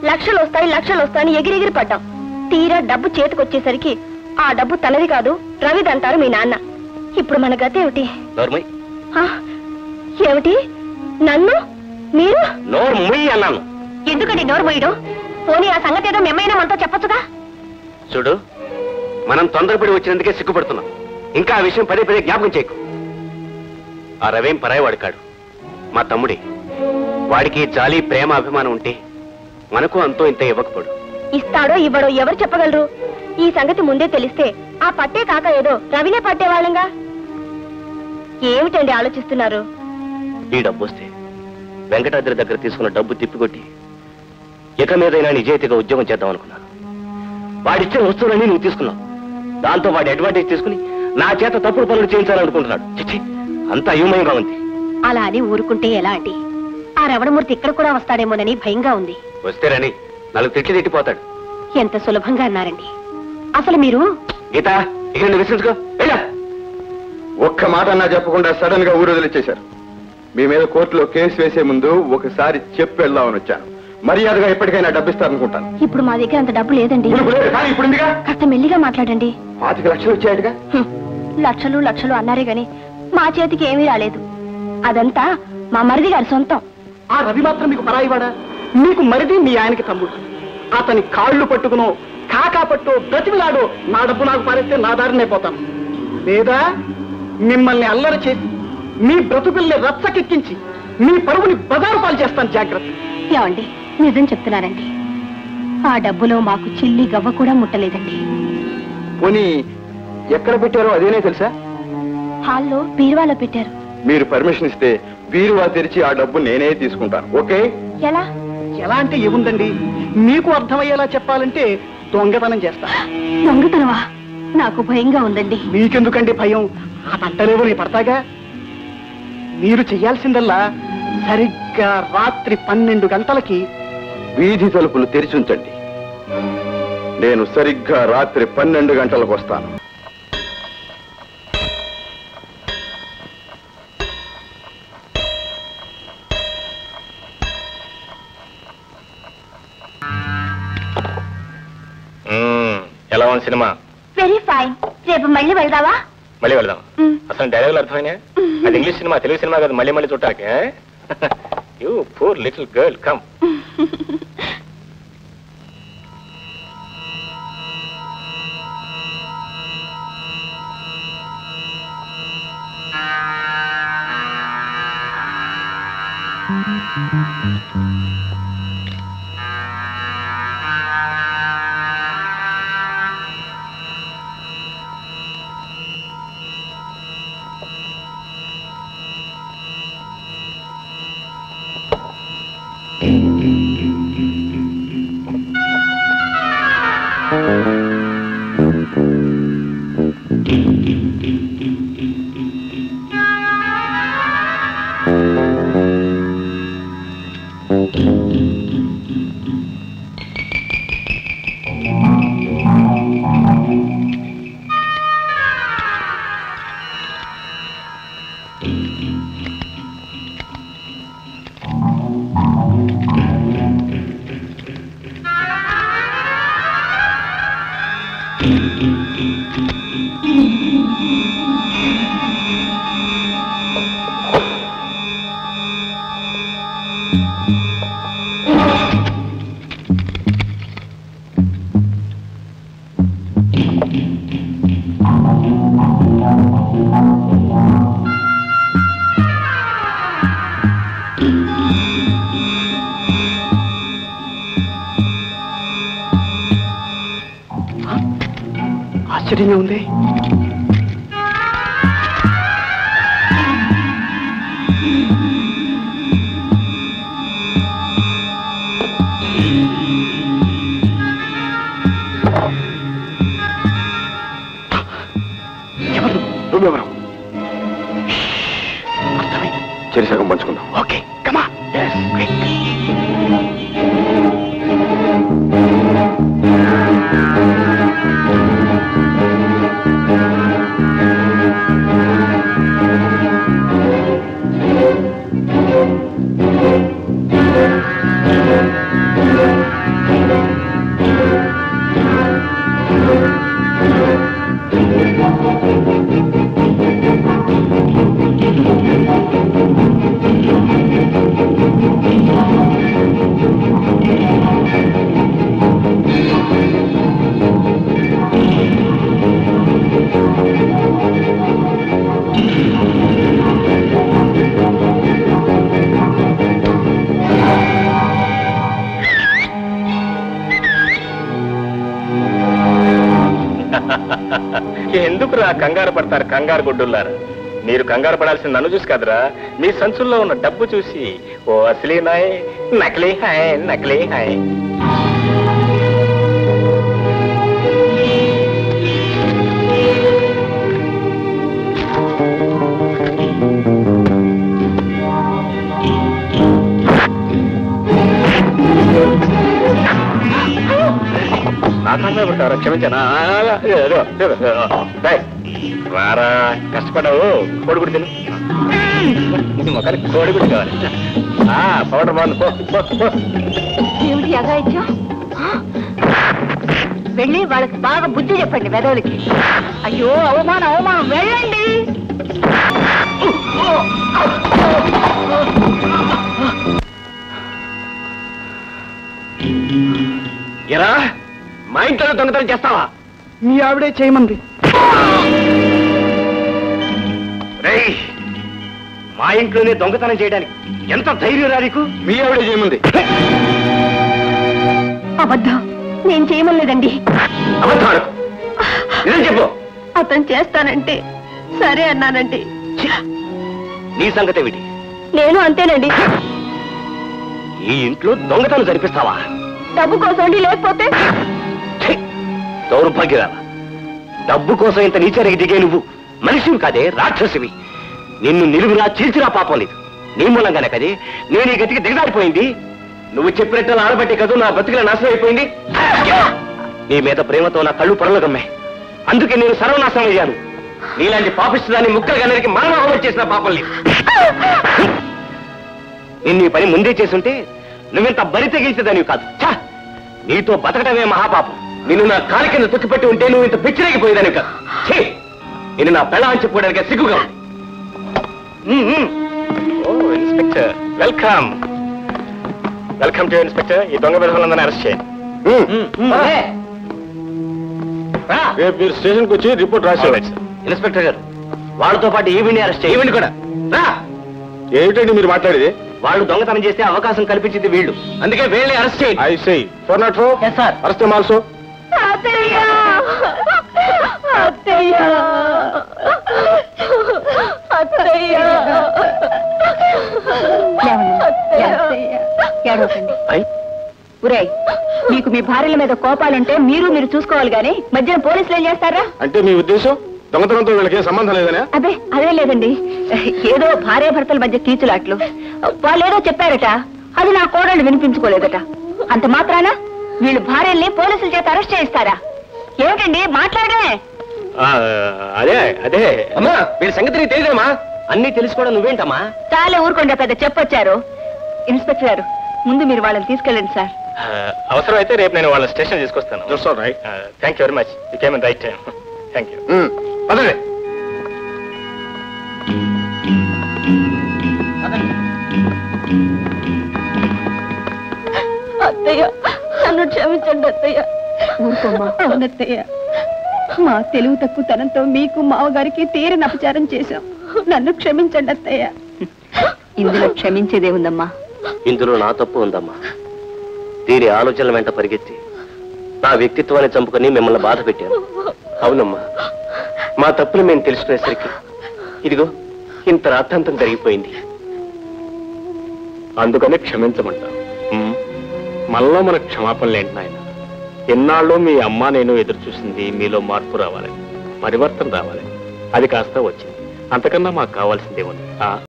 లక్షలు వస్తాయని ఎగిరెగిరి పడ్డాం. తీరా డబ్బు చేతికొచ్చేసరికి ఆ డబ్బు తనది కాదు రవిదంటారు మీ నాన్న. ఇప్పుడు మన గతి ఏమిటి? ఏమిటి నన్ను మీరు అన్నాను? ఎందుకండి నోరు మొయ్యడం? పోనీ ఆ సంగతి ఏదో మేమైనా మనతో చెప్పొచ్చుగా. చూడు, మనం తొందరపడి వచ్చినందుకే సిగ్గుపడుతున్నాం. ఇంకా ఆ విషయం పదే పదే జ్ఞాపకం చేయకు. ఆ రవేం పరాయవాడు కాడు, మా తమ్ముడి. వాడికి జాలి ప్రేమ అభిమానం ఉంటే మనకు అంతో ఇంత ఇవ్వకపోడు. ఇస్తాడో ఇవ్వడో ఎవరు చెప్పగలరు? ఈ సంగతి ముందే తెలిస్తే ఆ పట్టే కాక ఏదో రవినే పట్టేవాళ్ళంగా. ఏమిటండి ఆలోచిస్తున్నారు? ఈ డబ్బు వస్తే వెంకటాద్రి దగ్గర తీసుకున్న డబ్బు తిప్పికొట్టి ఇక మీదైనా నిజాయితీగా ఉద్యోగం చేద్దాం అనుకున్నాను. వాడిచ్చే వస్తువులన్నీ నువ్వు తీసుకున్నావు. దాంతో వాడి అడ్వాంటేజ్ తీసుకుని నా చేత తప్పుడు పనులు చేయించాలనుకుంటున్నాడు. చిచ్చి, అంత అయోమయంగా ఉంది. అలా అని ఊరుకుంటే ఎలా అండి? ఆ రమణమూర్తి ఇక్కడ కూడా వస్తాడేమోనని భయంగా ఉంది. వస్తేరని 4 తిట్లు తిట్టిపోతాడు. ఎంత సులభంగా అన్నారండి. అసలు మీరు గీత, ఇక విశ్వసించుకో. ఒక్క మాట అన్నా చెప్పకుండా సడన్ గా ఊరు వదిలిచ్చేశారు. మీ మీద కోర్టులో కేసు వేసే ముందు ఒకసారి చెప్పి వెళ్దామని వచ్చాను. మర్యాదగా ఎప్పటికైనా డబ్బిస్తారనుకుంటాను. ఇప్పుడు మా దగ్గర అంత డబ్బు లేదండి. కాస్త మెల్లిగా మాట్లాడండి. 25 లక్షలు వచ్చాయటగా? లక్షలు అన్నారే గాని మా చేతికి ఏమీ రాలేదు. అదంతా మా మరిది గారి సొంతం. ఆ రవి మాత్రం మీకు పరాయివాడా? మీకు మరిది మీ ఆయనకి తమ్ముడు. అతని కాళ్ళు పట్టుకునో కాకా పట్టో బ్రతిమిలాడో నా డబ్బు నాకు పారేస్తే నా దారినే పోతాను. లేదా మిమ్మల్ని అల్లరి చేసి మీ బ్రతుకుల్ని రచ్చకెక్కించి మీ పరువుని బజారు పాలు చేస్తాను. జాగ్రత్త. ఏమండి, నిజం చెప్తున్నానండి. ఆ డబ్బులో మాకు చిల్లి గవ్వ కూడా ముట్టలేదండి. పోనీ ఎక్కడ పెట్టారో అదేనే తెలుసా? హాల్లో బీరువాలో పెట్టారు. మీరు పర్మిషన్ ఇస్తే బీరువా తెరిచి ఆ డబ్బు నేనే తీసుకుంటాను. ఓకే? ఎలా? ఎలా అంటే ఏముందండి, మీకు అర్థమయ్యేలా చెప్పాలంటే దొంగతనం చేస్తా. దొంగతనమా? నాకు భయంగా ఉందండి. మీకెందుకండి భయం? ఆ పంటలేవో నీ పడతాగా. మీరు చెయ్యాల్సిందల్లా సరిగ్గా రాత్రి 12 గంటలకి వీధి తలుపులు తెరిచి ఉంచండి. నేను సరిగ్గా రాత్రి 12 గంటలకు వస్తాను. ఎలా ఉంది సినిమా? Very fine. రేపు మళ్ళీ వెళ్దావా? మళ్ళీ వెళ్దాం. అసలు డైలాగులు అర్థమైనా? అది ఇంగ్లీష్ సినిమా, తెలుగు సినిమా కాదు. మళ్ళీ మళ్ళీ చూడటానికి. You poor little girl, come. ఆశ్చర్యంగా ఉంది. ఎవరు? నువ్వెవరు? చెరిసగం పంచుకుందాం. ఓకే, కమా. ఎందుకురా కంగారు పడతారు కంగారు గుడ్డుల్లారా? మీరు కంగారు పడాల్సిన నన్ను చూసి కదరా, మీ సంచుల్లో ఉన్న డబ్బు చూసి. ఓ అసలీ నాయ్, నకిలీ హాయ్, నకిలీ హాయ్. నాకంగా పడతారా? క్షమించానా? రారా, కష్టపడవు. కోడిగుడి తిను. మొక్కలకి కోడిగుడి కావాలి. పౌడర్ బాగుంది. ఏమిటి అగాయిత్యం? వెళ్ళి వాళ్ళకి బాగా బుద్ధి చెప్పండి వెదవులకి. అయ్యో అవమానం అవమానం, వెళ్ళండి. ఎరా, మా ఇంట్లో దొంగతనం చేస్తావా? మీ ఆవిడే చేయమంది. రేయ్, మా ఇంట్లోనే దొంగతనం చేయడానికి ఎంత ధైర్యం రా నీకు? మీ ఆవిడే చేయమంది. అబద్ధం, నేను చేయమలేదండి. అబద్ధాలు నిజం చెప్పు. అతను చేస్తానంటే సరే అన్నానండి. నీ సంగతి ఏమిటి? నేను అంతేనండి. ఈ ఇంట్లో దొంగతనం జరిపిస్తావా? డబ్బు కోసం లేకపోతే దౌర్భాగ్యరా, డబ్బు కోసం ఇంత నీచరికి దిగే నువ్వు మనిషివి కాదే, రాక్షసివి. నిన్ను నిలువురా చీల్చిరా పాపం లేదు. నీ మూలంగానే కదే నేను ఈ గతికి దిగజారిపోయింది. నువ్వు చెప్పినట్టు ఆడబట్టి కదూ నా బతుకుల నాశనం అయిపోయింది. నీ మీద ప్రేమతో నా కళ్ళు పొరలు గమ్మాయి. అందుకే నేను సర్వనాశనం అయ్యాను. నీలాంటి పాపిస్తుదాన్ని ముక్కలుగా నరికి మానవ చేసిన పాపం లేదు. నిన్ను ఈ పని ముందే చేసుంటే నువ్వింత బరి తెగించేదానివి కాదు. నీతో బతకటమే మహాపాపం. నిన్ను నా కాలి కింద తొక్కిపెట్టి ఉంటే నువ్వు ఇంత పిచ్చిరేగిపోయేదానివి కాదు. నిన్ను నా పెళ్ళ అని చెప్పుకోవడానికి సిగ్గుగా ఉంది. ఓ inspector, welcome. Welcome to inspector. ఈ దొంగ విధులందరినీ అరెస్ట్ చేయండి. మీరు స్టేషన్కి వచ్చి రిపోర్ట్ రాసేవాడు. ఇన్స్పెక్టర్ గారు, వాళ్ళతో పాటు ఈవిని అరెస్ట్ చేయండి. ఈవిని కూడా ఏమిటండి మీరు మాట్లాడేది? వాళ్ళు దొంగతనం చేస్తే అవకాశం కల్పించింది వీళ్ళు, అందుకే వీళ్ళని అరెస్ట్ చేయండి. ఐ సై 404. Arrest them also. ఉరే, మీకు మీ భార్యల మీద కోపాలుంటే మీరు చూసుకోవాలి గాని మధ్యన పోలీసులు ఏం చేస్తారా? అంటే మీ ఉద్దేశం దొంగతనంతో వీళ్ళకి సంబంధం లేదనే? అదే లేదండి. ఏదో భార్యాభర్తల మధ్య కీచులాట్లు. వాళ్ళేదో చెప్పారట, అది నా కోడళ్ళు వినిపించుకోలేదట. అంత మాత్రాన వీళ్ళు భార్యల్ని పోలీసుల చేత అరెస్ట్ చేయిస్తారా? ఏమిటండి మాట్లాడే? అదే అదే అమ్మా, వీళ్ళ సంగతి నీకు తెలియదమ్మా. అన్ని తెలుసుకోవడం నువ్వేంటమ్మా? చాలే ఊరుకోండి, పెద్ద చెప్పొచ్చారు. ఇన్స్పెక్టర్ గారు, ముందు మీరు వాళ్ళని తీసుకెళ్ళండి సార్. అవసరం అయితే రేపు నేను వాళ్ళ స్టేషన్ తీసుకొస్తాను. Thank you very much. You came in right time. Thank you. పదండి. అత్తయ్య, నన్ను క్షమించండి అత్తయ్య. ఊరుకోమ్మా. అవునత్తయ్య, మా తెలుగు తక్కువతనంతో మీకు మావగారికి తీరని అపచారం చేశాం. నన్ను క్షమించండి అత్తయ్య. ఇందులో క్షమించేదే ఉందమ్మా. ఇందులో నా తప్పు ఉందమ్మా. దీని ఆలోచనల వెంట పరిగెత్తి నా వ్యక్తిత్వాన్ని చంపుకొని మిమ్మల్ని బాధ పెట్టాను. అవునమ్మా, మా తప్పులు మేము తెలుసుకునేసరికి ఇదిగో ఇంత రాద్ధాంతం జరిగిపోయింది. అందుకని క్షమించమంటాం. మళ్ళా మనకు క్షమాపణలేంటి నాయన. ఎన్నాళ్ళు మీ అమ్మ నేను ఎదురు చూసింది మీలో మార్పు రావాలని, పరివర్తన రావాలని. అది కాస్త వచ్చింది. అంతకన్నా మాకు కావాల్సిందే ఉంది.